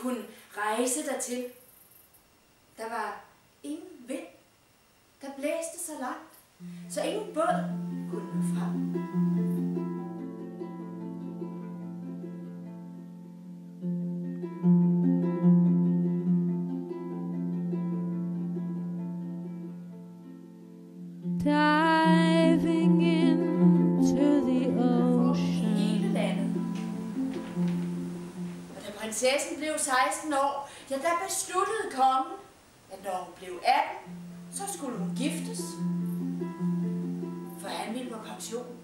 kunne rejse dertil. Der var ingen vind. Der blæste så langt, så ingen båd kunne nå frem. Diving into the ocean. Hele landet. Og da prinsessen blev 16 år, ja, der besluttede kongen, at når hun blev 18, så skulle hun giftes. For han ville på pension.